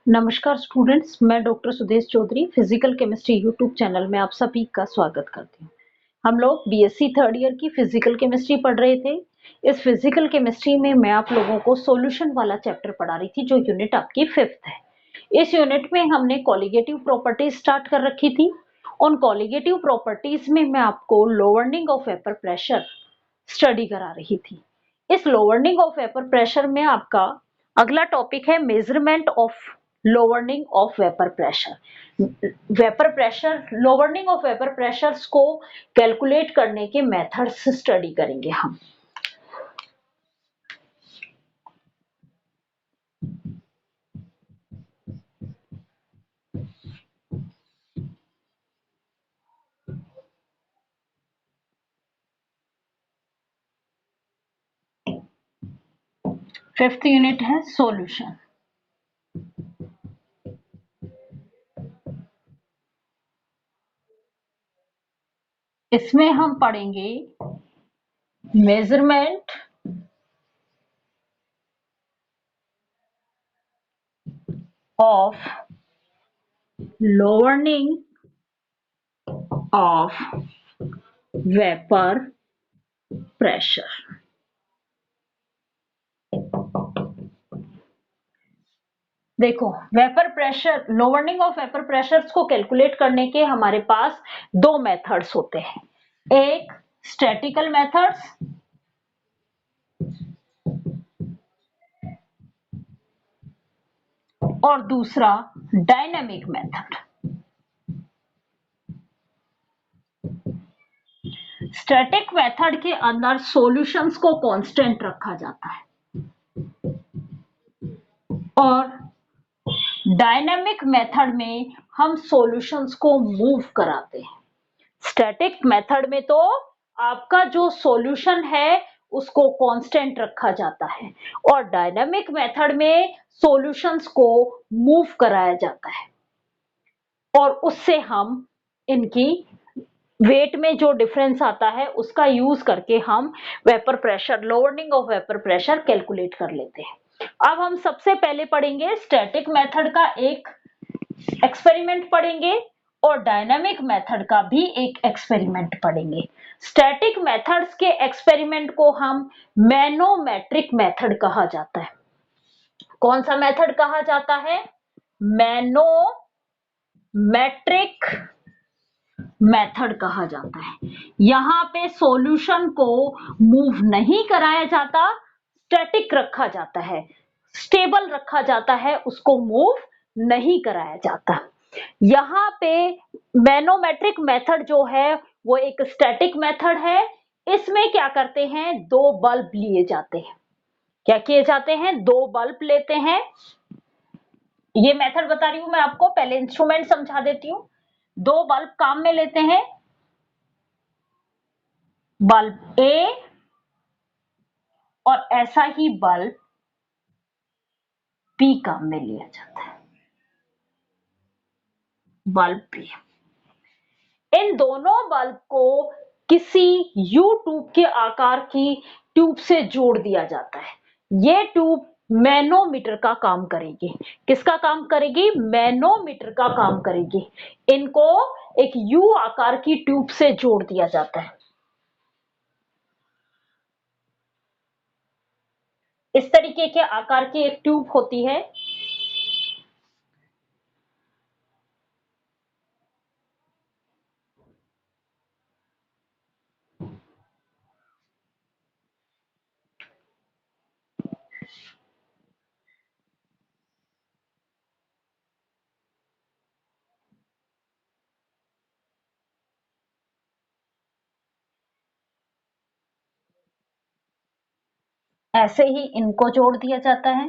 नमस्कार स्टूडेंट्स, मैं doctor Sudesh Chaudhary physical chemistry YouTube channel में आप सभी का स्वागत करती हूँ। हम लोग बीएससी थर्ड ईयर की फिजिकल केमिस्ट्री पढ़ रहे थे। इस फिजिकल केमिस्ट्री में मैं आप लोगों को सॉल्यूशन वाला चैप्टर पढ़ा रही थी, जो यूनिट आपकी 5th है। इस यूनिट में हमने कॉलिगेटिव प्रॉपर्टीज स्टार्ट कर रखी थी। उन कॉलिगेटिव प्रॉपर्टीज में मैं आपको लोअरनिंग ऑफ वेपर प्रेशर स्टडी करा रही थी। इस लोअरनिंग ऑफ वेपर प्रेशर में आपका अगला टॉपिक है measurement of lowering of vapour pressure. Vapour pressure, lowering of vapour pressures को कैलकुलेट करने के मेथड्स स्टडी करेंगे हम। फिफ्थ यूनिट है सॉल्यूशन। इसमें हम पढ़ेंगे measurement of lowering of vapour pressure. देखो, vapour pressure, lowering of vapour pressures को कैलकुलेट करने के हमारे पास दो मेथड्स होते हैं। एक स्टैटिकल मेथड्स और दूसरा डायनामिक मेथड। स्टैटिक मेथड के अंदर सॉल्यूशंस को कांस्टेंट रखा जाता है और डायनामिक मेथड में हम सॉल्यूशंस को मूव कराते हैं। स्टैटिक मेथड में तो आपका जो सॉल्यूशन है उसको कांस्टेंट रखा जाता है और डायनामिक मेथड में सॉल्यूशंस को मूव कराया जाता है और उससे हम इनकी वेट में जो डिफरेंस आता है उसका यूज करके हम vapour pressure, lowering of vapour pressure calculate कर लेते हैं। अब हम सबसे पहले पढ़ेंगे स्टैटिक मेथड का एक एक्सपेरिमेंट पढ़ेंगे और डायनामिक मेथड का भी एक एक्सपेरिमेंट पढ़ेंगे। स्टैटिक मेथड्स के एक्सपेरिमेंट को हम मैनोमेट्रिक मेथड कहा जाता है। कौन सा मेथड कहा जाता है? मैनोमेट्रिक मेथड कहा जाता है। यहां पे सॉल्यूशन को मूव नहीं कराया जाता, स्टैटिक रखा जाता है, स्टेबल रखा जाता है, उसको मूव नहीं कराया जाता। यहाँ पे मैनोमेट्रिक मेथड जो है वो एक स्टैटिक मेथड है। इसमें क्या करते हैं, दो बल्ब लिए जाते हैं। क्या किए जाते हैं? दो बल्ब लेते हैं। ये मेथड बता रही हूं मैं आपको, पहले इंस्ट्रूमेंट समझा देती हूँ। दो बल्ब काम में लेते हैं, बल्ब ए और ऐसा ही बल्ब बी काम में लिया जाता है, बल्ब बी। इन दोनों बल्ब को किसी यू ट्यूब के आकार की ट्यूब से जोड़ दिया जाता है। ये ट्यूब मैनोमीटर का काम करेगी। किसका काम करेगी? मैनोमीटर का काम करेगी। इनको एक यू आकार की ट्यूब से जोड़ दिया जाता है। इस तरीके के आकार की एक ट्यूब होती है। ऐसे ही इनको जोड़ दिया जाता है।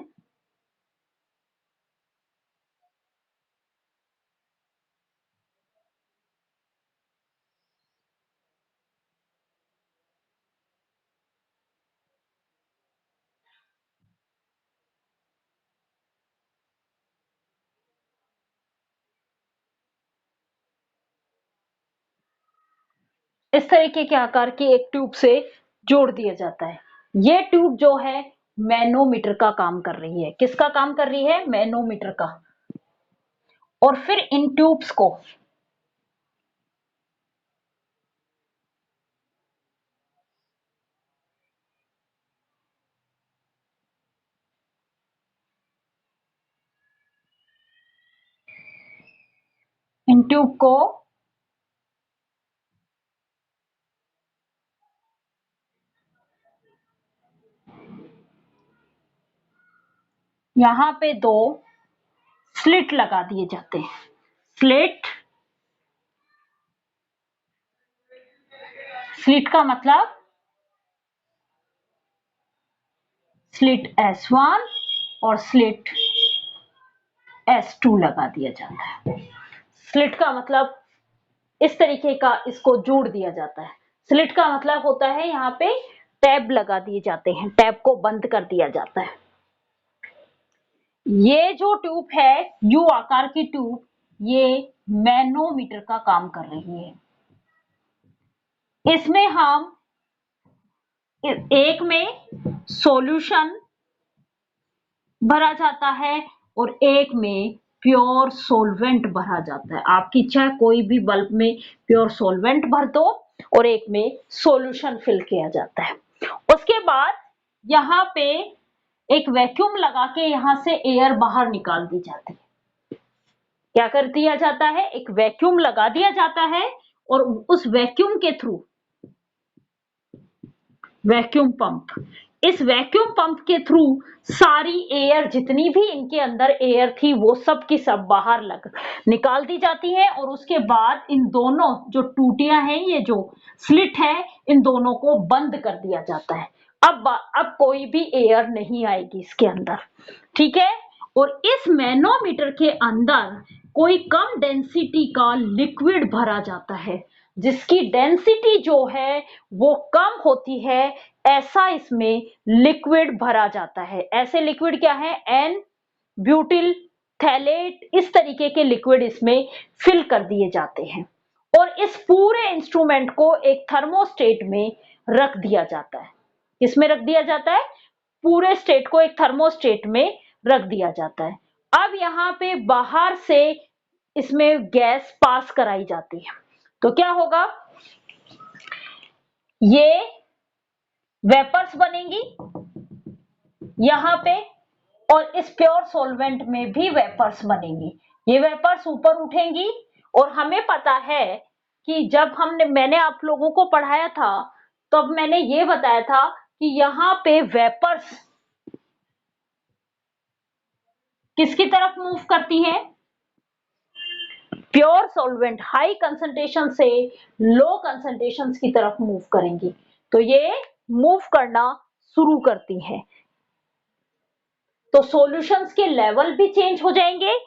इस तरीके के आकार की एक ट्यूब से जोड़ दिया जाता है। ये ट्यूब जो है मैनोमीटर का काम कर रही है। किसका काम कर रही है? मैनोमीटर का। और फिर इन ट्यूब्स को इन ट्यूब को यहां पे 2 स्लिट लगा दिए जाते हैं। स्लिट, स्लिट का मतलब स्लिट S1 और स्लिट S2 लगा दिया जाता है। स्लिट का मतलब इस तरीके का इसको जोड़ दिया जाता है। स्लिट का मतलब होता है यहाँ पे टैब लगा दिए जाते हैं, टैब को बंद कर दिया जाता है। ये जो ट्यूब है यू आकार की ट्यूब, ये मैनोमीटर का काम कर रही है। इसमें हम एक में सॉल्यूशन भरा जाता है और एक में प्योर सॉल्वेंट भरा जाता है। आपकी इच्छा है कोई भी बल्ब में प्योर सॉल्वेंट भर दो और एक में सॉल्यूशन फिल किया जाता है। उसके बाद यहाँ पे एक वैक्यूम लगा के यहाँ से एयर बाहर निकाल दी जाती है। क्या कर दिया जाता है, एक वैक्यूम लगा दिया जाता है और उस वैक्यूम के थ्रू वैक्यूम पंप, इस वैक्यूम पंप के थ्रू सारी एयर, जितनी भी इनके अंदर एयर थी वो सब की सब बाहर निकाल दी जाती है और उसके बाद इन दोनों जो टूटियां हैं, ये जो स्लिट है, इन दोनों को बंद कर दिया जाता है। अब कोई भी एयर नहीं आएगी इसके अंदर, ठीक है। और इस मैनोमीटर के अंदर कोई कम डेंसिटी का लिक्विड भरा जाता है, जिसकी डेंसिटी जो है वो कम होती है, ऐसा इसमें लिक्विड भरा जाता है। ऐसे लिक्विड क्या है, एन ब्यूटिल थैलेट, इस तरीके के लिक्विड इसमें फिल कर दिए जाते हैं और इस पूरे इंस्ट्रूमेंट को एक थर्मोस्टेट में रख दिया जाता है। किसमें रख दिया जाता है, पूरे स्टेट को एक थर्मोस्टेट में रख दिया जाता है। अब यहाँ पे बाहर से इसमें गैस पास कराई जाती है, तो क्या होगा, ये वेपर्स बनेंगी यहाँ पे और इस प्योर सॉल्वेंट में भी वेपर्स बनेंगी। ये वेपर्स ऊपर उठेंगी और हमें पता है कि जब मैंने आप लोगों को पढ़ाया था तब मैंने ये बताया था कि यहाँ पे वेपर्स किसकी तरफ मूव करती हैं, प्योर सॉल्वेंट हाई कंसंट्रेशन से लो कंसंट्रेशन की तरफ मूव करेंगी। तो ये मूव करना शुरू करती हैं, तो सॉल्यूशंस के लेवल भी चेंज हो जाएंगे।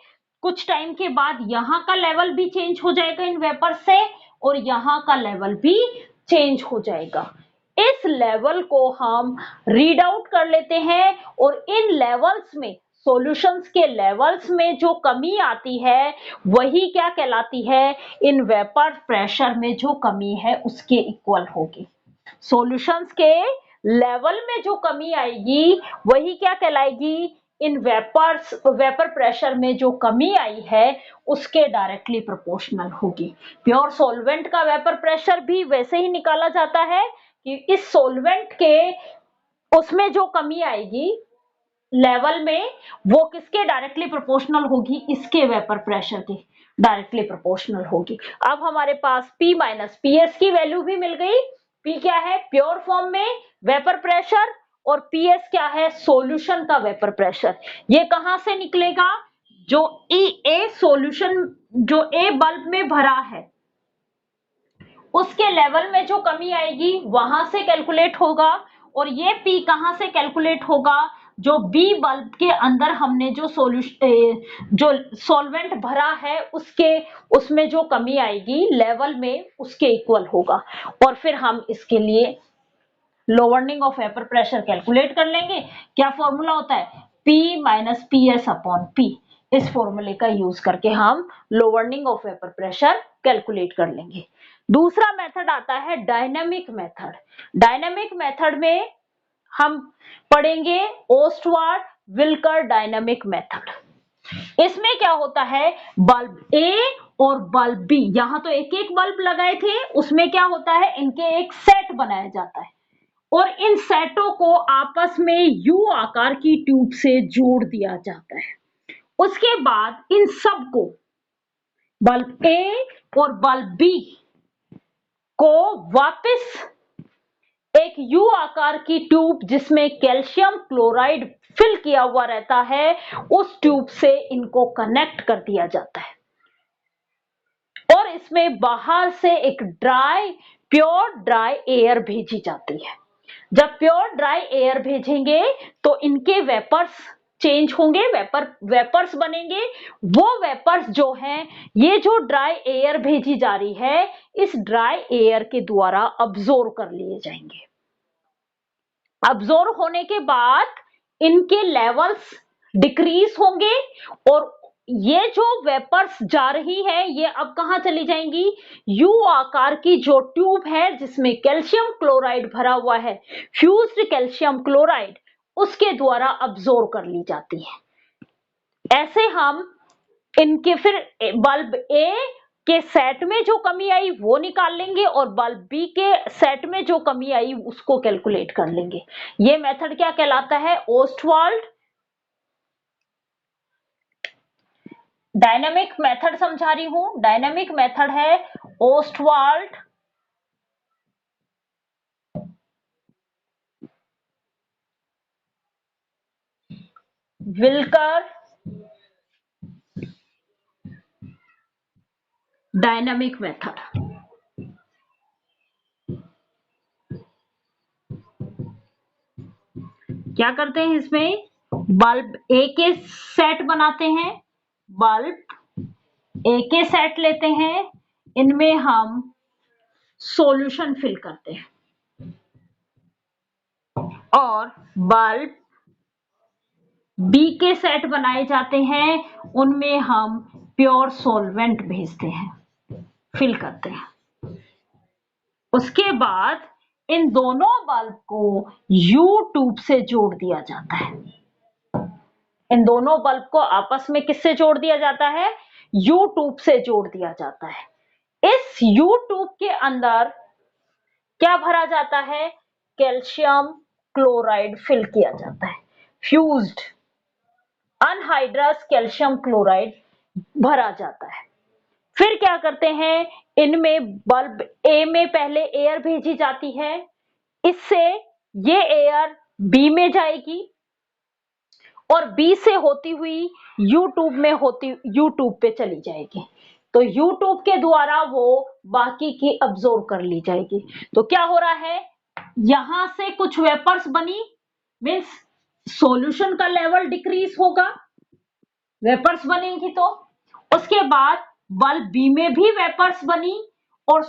कुछ टाइम के बाद यहाँ का लेवल भी चेंज हो जाएगा इन वेपर से और यहाँ का लेवल भी चेंज हो जाएगा। इस लेवल को हम रीड आउट कर लेते हैं और इन लेवल्स में, सॉल्यूशंस के लेवल्स में जो कमी आती है वही क्या कहलाती है, इन वेपर प्रेशर में जो कमी है उसके इक्वल होगी। सॉल्यूशंस के लेवल में जो कमी आएगी वही क्या कहलाएगी, इन वेपर प्रेशर में जो कमी आई है उसके डायरेक्टली प्रोपोर्शनल होगी। प्योर सॉल्वेंट का वेपर प्रेशर भी वैसे ही निकाला जाता है कि इस सॉल्वेंट के उसमें जो कमी आएगी लेवल में वो किसके डायरेक्टली प्रोपोर्शनल होगी, इसके वेपर प्रेशर के डायरेक्टली प्रोपोर्शनल होगी। अब हमारे पास P माइनस PS की वैल्यू भी मिल गई। P क्या है, प्योर फॉर्म में वेपर प्रेशर और PS क्या है, सॉल्यूशन का वेपर प्रेशर। ये कहां से निकलेगा, जो ए सॉल्यूशन जो ए बल्ब में भरा है उसके लेवल में जो कमी आएगी वहां से कैलकुलेट होगा और ये P कहां से कैलकुलेट होगा, जो बी बल्ब के अंदर हमने जो सॉल्वेंट भरा है उसमें जो कमी आएगी लेवल में उसके इक्वल होगा। और फिर हम इसके लिए लोअरनिंग ऑफ वेपर प्रेशर कैलकुलेट कर लेंगे। क्या फॉर्मूला होता है, P minus PS upon P। इस फॉर्मूले का यूज करके हम लोअरनिंग ऑफ वेपर प्रेशर कैलकुलेट कर लेंगे। दूसरा मेथड आता है डायनामिक मेथड। डायनामिक मेथड में हम पढ़ेंगे ओस्टवार्ड विल्कर डायनामिक मेथड। इसमें क्या होता है, बल्ब ए और बल्ब बी, यहां तो एक एक बल्ब लगाए थे, उसमें क्या होता है, इनके एक सेट बनाया जाता है और इन सेटों को आपस में यू आकार की ट्यूब से जोड़ दिया जाता है। उसके बाद इन सबको, बल्ब ए और बल्ब बी को वापस एक यू आकार की ट्यूब जिसमें कैल्शियम क्लोराइड फिल किया हुआ रहता है, उस ट्यूब से इनको कनेक्ट कर दिया जाता है और इसमें बाहर से एक प्योर ड्राई एयर भेजी जाती है। जब प्योर ड्राई एयर भेजेंगे तो इनके वेपर्स चेंज होंगे, वेपर्स बनेंगे। वो वेपर्स जो हैं, ये जो ड्राई एयर भेजी जा रही है, इस ड्राई एयर के द्वारा अब्सॉर्ब कर लिए जाएंगे। अब्सॉर्ब होने के बाद इनके लेवल्स डिक्रीज होंगे और ये जो वेपर्स जा रही है, ये अब कहां चली जाएंगी, यू आकार की जो ट्यूब है जिसमें कैल्शियम क्लोराइड भरा हुआ है, फ्यूज्ड कैल्शियम क्लोराइड, उसके द्वारा अब्सॉर्ब कर ली जाती है। ऐसे हम इनके फिर बल्ब ए के सेट में जो कमी आई वो निकाल लेंगे और बल्ब बी के सेट में जो कमी आई उसको कैलकुलेट कर लेंगे। ये मेथड क्या कहलाता है, ओस्टवाल्ड डायनामिक मेथड समझा रही हूं। डायनामिक मेथड है ओस्टवाल्ड विल्कर डायनामिक मेथड। क्या करते हैं, इसमें बल्ब ए के सेट बनाते हैं, बल्ब ए के सेट लेते हैं, इनमें हम सॉल्यूशन फिल करते हैं और बल्ब बी के सेट बनाए जाते हैं, उनमें हम प्योर सॉल्वेंट भेजते हैं, फिल करते हैं। उसके बाद इन दोनों बल्ब को यू ट्यूब से जोड़ दिया जाता है। इन दोनों बल्ब को आपस में किससे जोड़ दिया जाता है, यू ट्यूब से जोड़ दिया जाता है। इस यू ट्यूब के अंदर क्या भरा जाता है, कैल्शियम क्लोराइड फिल किया जाता है, फ्यूज्ड अनहाइड्रस कैल्शियम क्लोराइड भरा जाता है। फिर क्या करते हैं, इनमें बल्ब ए में पहले एयर भेजी जाती है, इससे ये एयर बी में जाएगी और बी से होती हुई यूट्यूब पे चली जाएगी। तो यूट्यूब के द्वारा वो बाकी की अब्सॉर्ब कर ली जाएगी। तो क्या हो रहा है, यहां से कुछ वेपर्स बनी, मीन्स सॉल्यूशन का लेवल डिक्रीज होगा, वेपर्स बनेंगी। तो उसके बाद बल्ब बी में भी वेपर्स बनी और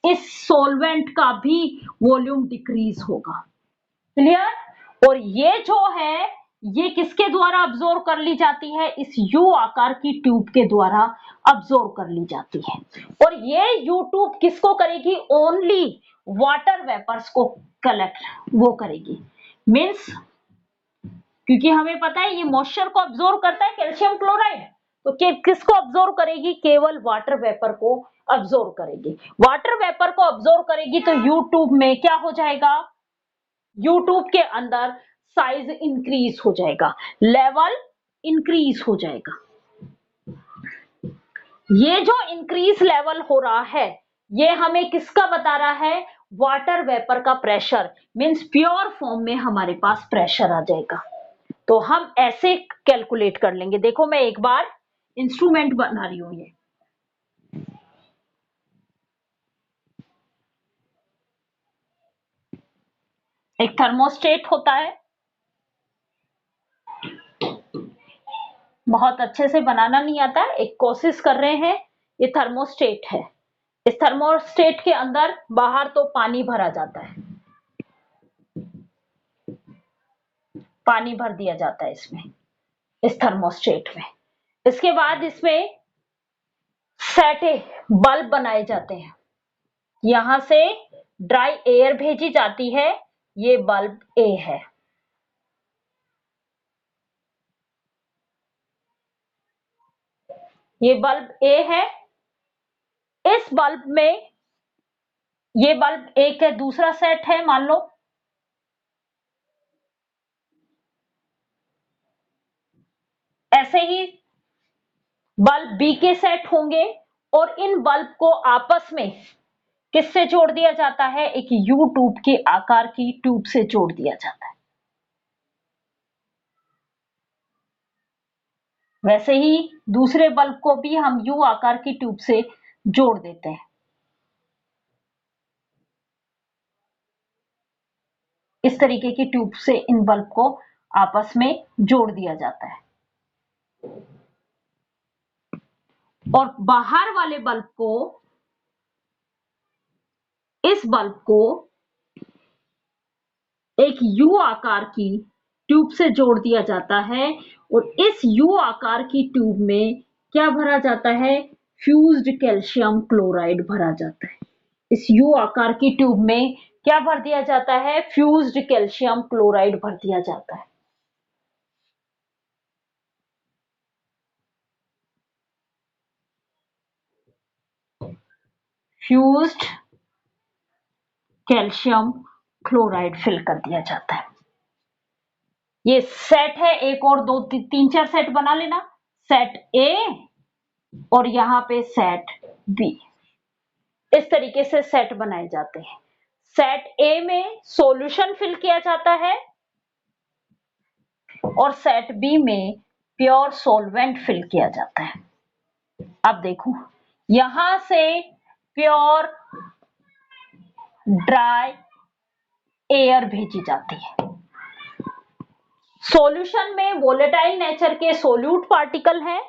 इस सॉल्वेंट का भी वॉल्यूम डिक्रीज होगा। क्लियर। और ये जो है, ये किसके द्वारा अब्सॉर्ब कर ली जाती है, इस यू आकार की ट्यूब के द्वारा अब्सॉर्ब कर ली जाती है। और ये यू ट्यूब किसको करेगी, ओनली वाटर वेपर्स को कलेक्ट वो करेगी, मीन्स क्योंकि हमें पता है ये मॉइस्चर को अब्सॉर्ब करता है कैल्शियम क्लोराइड, तो किसको अब्सॉर्ब करेगी, केवल वाटर वेपर को अब्सॉर्ब करेगी। वाटर वेपर को अब्सॉर्ब करेगी तो यू ट्यूब में क्या हो जाएगा, यूट्यूब के अंदर साइज इंक्रीज हो जाएगा, लेवल इंक्रीज हो जाएगा। ये जो इंक्रीज लेवल हो रहा है, ये हमें किसका बता रहा है, वाटर वेपर का प्रेशर, मींस प्योर फॉर्म में हमारे पास प्रेशर आ जाएगा। तो हम ऐसे कैलकुलेट कर लेंगे। देखो मैं एक बार इंस्ट्रूमेंट बना रही हूं, ये एक थर्मोस्टेट होता है, बहुत अच्छे से बनाना नहीं आता है, एक कोशिश कर रहे हैं। ये थर्मोस्टेट है, इस थर्मोस्टेट के अंदर बाहर तो पानी भरा जाता है, पानी भर दिया जाता है इसमें, इस थर्मोस्टेट में। इसके बाद इसमें सेटे बल्ब बनाए जाते हैं, यहां से ड्राई एयर भेजी जाती है, ये बल्ब ए है। ये बल्ब ए है, इस बल्ब में ये बल्ब एक है, दूसरा सेट है मान लो, ऐसे ही बल्ब बी के सेट होंगे और इन बल्ब को आपस में किससे जोड़ दिया जाता है, एक यू ट्यूब के आकार की ट्यूब से जोड़ दिया जाता है। वैसे ही दूसरे बल्ब को भी हम यू आकार की ट्यूब से जोड़ देते हैं। इस तरीके की ट्यूब से इन बल्ब को आपस में जोड़ दिया जाता है और बाहर वाले बल्ब को, इस बल्ब को एक यू आकार की ट्यूब से जोड़ दिया जाता है और इस यू आकार की ट्यूब में क्या भरा जाता है, फ्यूज्ड कैल्शियम क्लोराइड भरा जाता है। इस यू आकार की ट्यूब में क्या भर दिया जाता है, फ्यूज्ड कैल्शियम क्लोराइड भर दिया जाता है। फ्यूज्ड कैल्शियम क्लोराइड फिल कर दिया जाता है। ये सेट है, एक और दो तीन चार सेट बना लेना, सेट ए और यहां पे सेट बी। इस तरीके से सेट बनाए जाते हैं। सेट ए में सॉल्यूशन फिल किया जाता है और सेट बी में प्योर सॉल्वेंट फिल किया जाता है। अब देखो, यहां से प्योर ड्राई एयर भेजी जाती है। सॉल्यूशन में वोलेटाइल नेचर के सोल्यूट पार्टिकल हैं,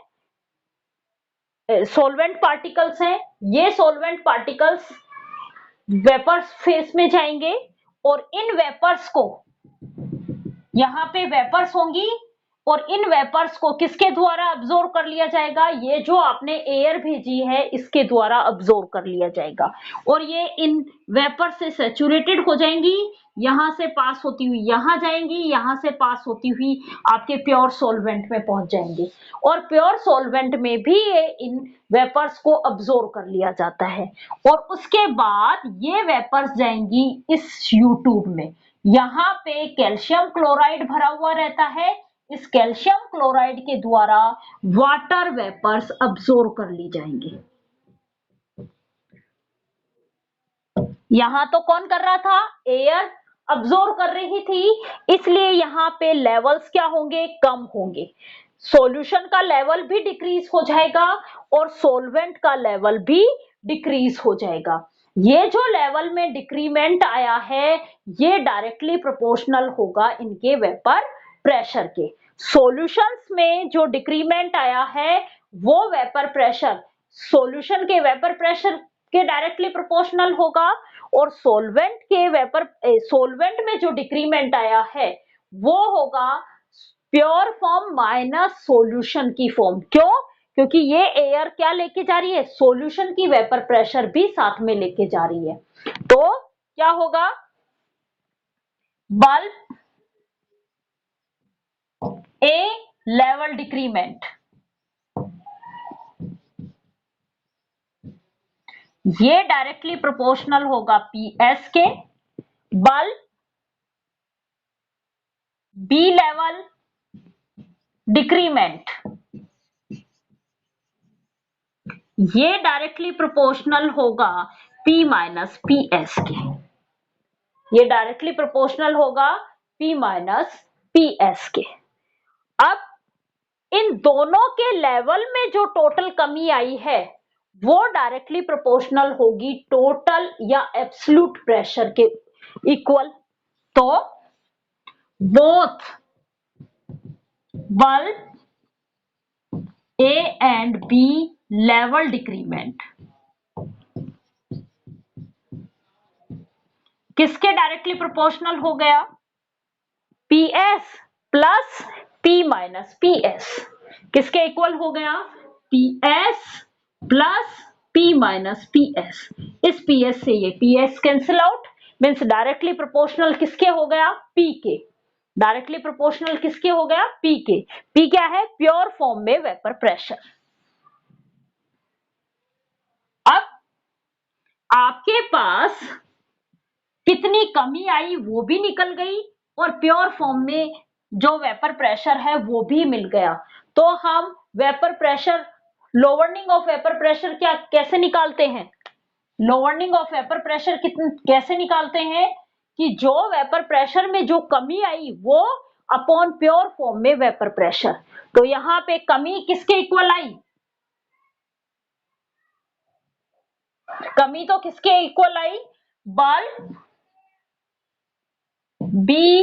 सॉल्वेंट पार्टिकल्स हैं। ये सॉल्वेंट पार्टिकल्स वेपर्स फेस में जाएंगे और इन वेपर्स को, यहां पे वेपर्स होंगी और इन वेपर्स को किसके द्वारा अब्सॉर्ब कर लिया जाएगा, ये जो आपने एयर भेजी है इसके द्वारा अब्सॉर्ब कर लिया जाएगा और ये इन वेपर से सैचुरेटेड हो जाएंगी, यहां से पास होती हुई यहां जाएंगी, यहां से पास होती हुई आपके प्योर सॉल्वेंट में पहुंच जाएंगे और प्योर सॉल्वेंट में भी ये इन वेपर्स को अब्सॉर्ब कर लिया जाता है और उसके बाद ये वेपर्स जाएंगी इस यू ट्यूब में। यहाँ पे कैल्शियम क्लोराइड भरा हुआ रहता है, इस कैल्शियम क्लोराइड के द्वारा वाटर वेपर्स अब्सॉर्ब कर ली जाएंगी। यहां तो कौन कर रहा था, एयर अब्सॉर्ब कर रही थी, इसलिए यहाँ पे लेवल्स क्या होंगे, कम होंगे। सॉल्यूशन का लेवल भी डिक्रीज हो जाएगा और सॉल्वेंट का लेवल भी डिक्रीज हो जाएगा। ये जो लेवल में डिक्रीमेंट आया है ये डायरेक्टली प्रोपोर्शनल होगा इनके वेपर प्रेशर के। सॉल्यूशंस में जो डिक्रीमेंट आया है वो वेपर प्रेशर सॉल्यूशन के वेपर प्रेशर के डायरेक्टली प्रोपोर्शनल होगा और सॉल्वेंट के वेपर सॉल्वेंट में जो डिक्रीमेंट आया है वो होगा प्योर फॉर्म माइनस सॉल्यूशन की फॉर्म। क्यों, क्योंकि ये एयर क्या लेके जा रही है, सॉल्यूशन की वेपर प्रेशर भी साथ में लेके जा रही है। तो क्या होगा, बल्ब ए लेवल डिक्रीमेंट, ये डायरेक्टली प्रोपोर्शनल होगा पीएस के। बल्ब बी लेवल डिक्रीमेंट, ये डायरेक्टली प्रोपोर्शनल होगा P माइनस पी एस के। ये डायरेक्टली प्रोपोर्शनल होगा P माइनस पी एस के। अब इन दोनों के लेवल में जो टोटल कमी आई है वो डायरेक्टली प्रोपोर्शनल होगी टोटल या एब्सोल्यूट प्रेशर के इक्वल। तो both bulb A and B level decrement किसके डायरेक्टली प्रोपोर्शनल हो गया, PS plus P minus PS किसके इक्वल हो गया, PS plus P minus PS। इस PS से ये PS cancel out, means directly proportional किसके हो गया, P के। डायरेक्टली प्रोपोर्शनल किसके हो गया, P के। P क्या है, प्योर फॉर्म में वेपर प्रेशर। आपके पास कितनी कमी आई वो भी निकल गई और प्योर फॉर्म में जो वेपर प्रेशर है वो भी मिल गया। तो हम vapour pressure, lowering of vapour pressure क्या कैसे निकालते हैं? लोअरनिंग ऑफ वेपर प्रेशर कैसे निकालते हैं कि जो वेपर प्रेशर में जो कमी आई वो अपॉन प्योर फॉर्म में वेपर प्रेशर। तो यहां पे कमी किसके इक्वल आई? कमी तो किसके इक्वल आई? बल्ब बी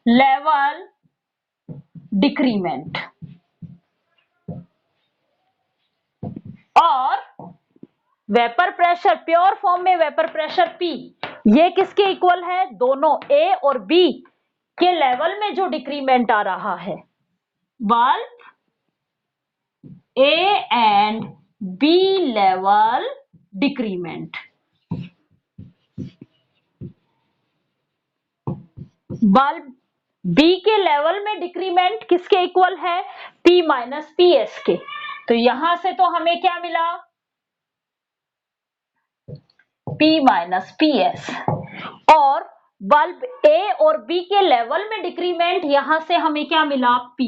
लेवल डिक्रीमेंट और वेपर प्रेशर प्योर फॉर्म में वेपर प्रेशर P, ये किसके इक्वल है? दोनों A और B के लेवल में जो डिक्रीमेंट आ रहा है, bulb A and B level decrement, bulb B के लेवल में डिक्रीमेंट किसके इक्वल है? P माइनस PS के। तो यहां से तो हमें क्या मिला? P minus PS। और बल्ब A और B के लेवल में डिक्रीमेंट, यहां से हमें क्या मिला? P।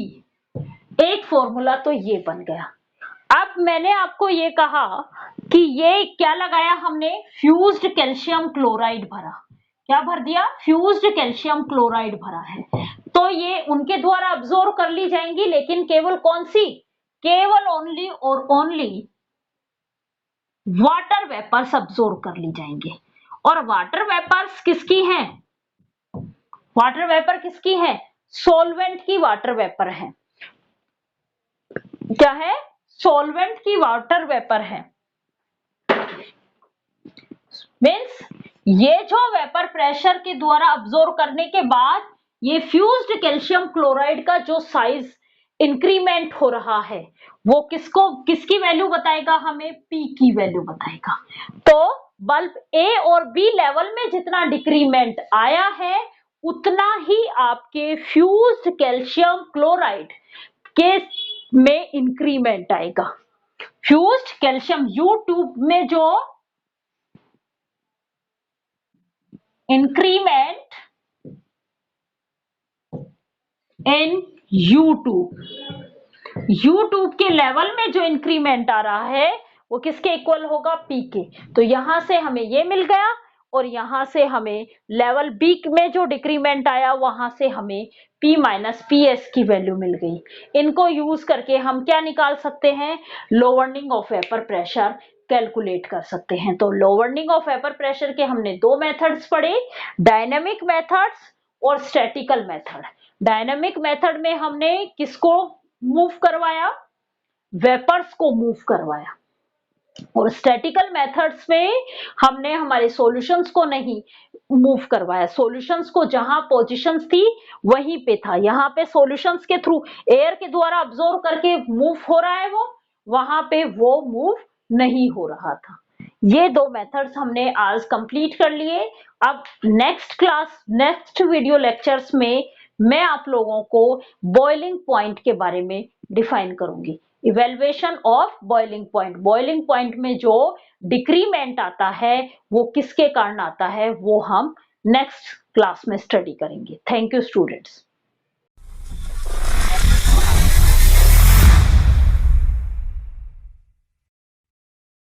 एक फॉर्मूला तो ये बन गया। अब मैंने आपको ये कहा कि ये क्या लगाया हमने? फ्यूज्ड कैल्शियम क्लोराइड भरा। क्या भर दिया? फ्यूज्ड कैल्शियम क्लोराइड भरा है। तो ये उनके द्वारा अब्सॉर्ब कर ली जाएंगी, लेकिन केवल कौन सी? केवल ओनली और ओनली वाटर वेपर्स अब्सॉर्ब कर ली जाएंगे। और वाटर वेपर्स किसकी हैं? वाटर वेपर किसकी है? सॉल्वेंट की वाटर वेपर है। क्या है? सॉल्वेंट की वाटर वेपर है। मीन्स ये जो वेपर प्रेशर के द्वारा अब्सॉर्ब करने के बाद ये फ्यूज्ड कैल्शियम क्लोराइड का जो साइज इंक्रीमेंट हो रहा है वो किसकी वैल्यू बताएगा? हमें P की वैल्यू बताएगा। तो बल्ब A और B लेवल में जितना डिक्रीमेंट आया है उतना ही आपके फ्यूज्ड कैल्शियम क्लोराइड के में इंक्रीमेंट आएगा। फ्यूज्ड कैल्शियम U में जो इंक्रीमेंट इन U2 के लेवल में जो इंक्रीमेंट आ रहा है वो किसके इक्वल होगा? P के। तो यहां से हमें ये मिल गया और यहां से हमें लेवल B में जो डिक्रीमेंट आया वहां से हमें P माइनस PS की वैल्यू मिल गई। इनको यूज करके हम क्या निकाल सकते हैं? लोअरनिंग ऑफ वेपर प्रेशर कैलकुलेट कर सकते हैं। तो लोअरनिंग ऑफ वेपर प्रेशर के हमने दो मेथड्स पढ़े, डायनेमिक मेथड्स और स्टैटिकल मेथड। डायनेमिक मेथड में हमने किसको मूव करवाया? वेपर्स को मूव करवाया। और स्टैटिकल मेथड्स में हमने हमारे सॉल्यूशंस को नहीं मूव करवाया। सॉल्यूशंस को जहां पोजीशंस थी वहीं पे था। यहाँ पे सॉल्यूशंस के थ्रू एयर के द्वारा अब्सॉर्ब करके मूव हो रहा है, वो वहां पे वो मूव नहीं हो रहा था। ये दो मेथड्स हमने आज कंप्लीट कर लिए। अब next class, next video lectures में मैं आप लोगों को बॉइलिंग पॉइंट के बारे में डिफाइन करूंगी। Evaluation of boiling point. Boiling point में जो डिक्रीमेंट आता है वो किसके कारण आता है वो हम नेक्स्ट क्लास में स्टडी करेंगे। Thank you students.